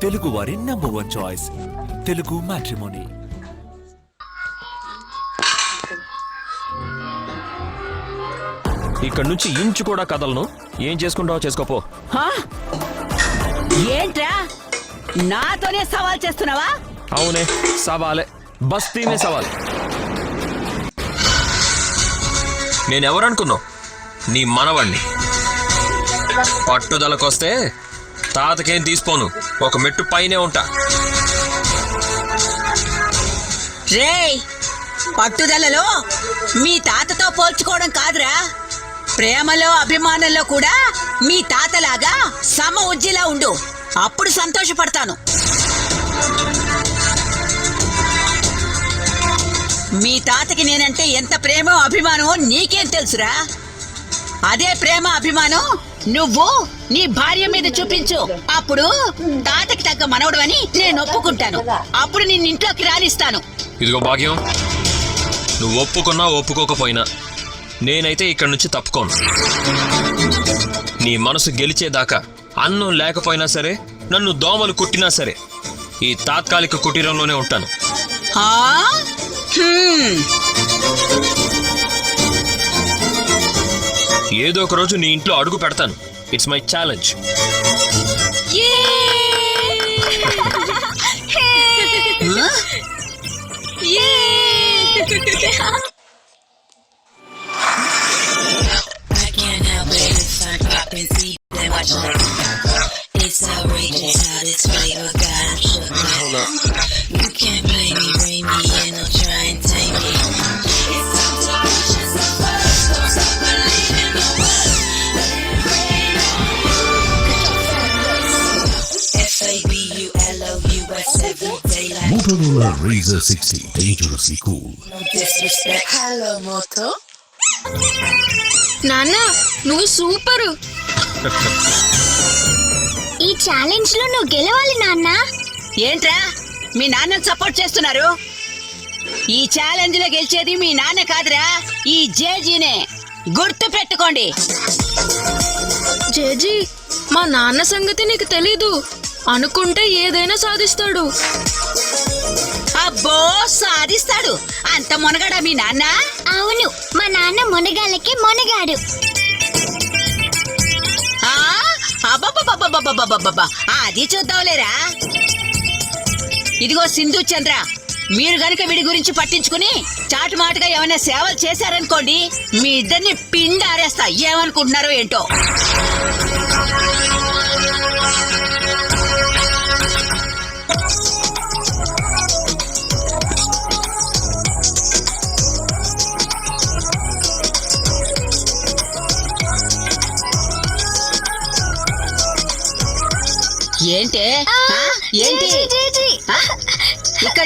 తెలుగు వారి #1 choice Telugu matrimony. ఇక్కడ నుంచి ఇంచు కూడా కదలను. ఏం చేసుకుంటావో చేసుకోపో. ఏంట్రా నాతోనే సవాల్ చేస్తున్నావా? అవునే, సవాలే, బస్తీనే సవాల్. నేనెవరనుకున్నావు? నీ మనవాణ్ణి. పట్టుదలకొస్తే తాతకేం తీసుకోను, ఒక మెట్టు పైనే ఉంటా. రేయ్, పట్టుదలలో మీ తాతతో పోల్చుకోవడం కాదురా, ప్రేమలో అభిమానంలో కూడా మీ తాతలాగా సమ ఉజ్జిలా ఉండు, అప్పుడు సంతోషపడతాను. మీ తాతకి నేనంటే ఎంత ప్రేమో అభిమానమో నీకేం తెలుసురా? అదే ప్రేమ అభిమానం నువ్వు నీ భార్య మీద చూపించు, అప్పుడు తాతకి తగ్గ మనవడవని నేను ఒప్పుకుంటాను. అప్పుడు నిన్ను ఇంట్లోకి రానిస్తాను. ఇదిగో భాగ్యం, నువ్వు ఒప్పుకున్నా ఒప్పుకోకపోయినా నేనైతే ఇక్కడి నుంచి తప్పుకోను. నీ మనసు గెలిచేదాకా అన్నం లేకపోయినా సరే, నన్ను దోమలు కుట్టినా సరే, ఈ తాత్కాలిక కుటీరంలోనే ఉంటాను. ఏదో ఒక రోజు నీ ఇంట్లో అడుగు పెడతాను. It's my challenge. It's outrageous how this flavor got him shook up. You can't play me, bring me in, or try and take me. It's time to reach the first, don't stop believing the worst. Let it rain on. FABULOUS every day like Motorola Razr 60, dangerously cool. no disrespect. Hello, Moto. నాన్న, నువ్వు super. ఈ challenge లో నువ్వు గెలవాలి నాన్న. ఏంట్రా మీ నాన్నని support చేస్తున్నారు? ఈ ఛాలెంజ్ లో గెలిచేది మీ నాన్న కాదురా, ఈ జేజీనే, గుర్తు పెట్టుకోండి. జేజీ, మా నాన్న సంగతి నీకు తెలీదు. అనుకుంటే ఏదైనా సాధిస్తాడు. అబ్బో, సాధిస్తాడు. అంత మునగాడా మీ నాన్న? అవును, మా నాన్న మునగాళ్ళకి మునగాడు. అబ్బబ్బబ్బబ్బబ్బబ్బబ్బబ్బబ్బా, అది చూద్దాంలేరా. ఇదిగో సింధు చంద్ర, మీరు గనుక వీడి గురించి పట్టించుకుని చాటు మాటుగా ఏమైనా సేవలు చేశారనుకోండి, మీ ఇద్దరిని పిండారేస్తా. ఏమనుకుంటున్నారో ఏంటో. ఏంటి ఇక్కడ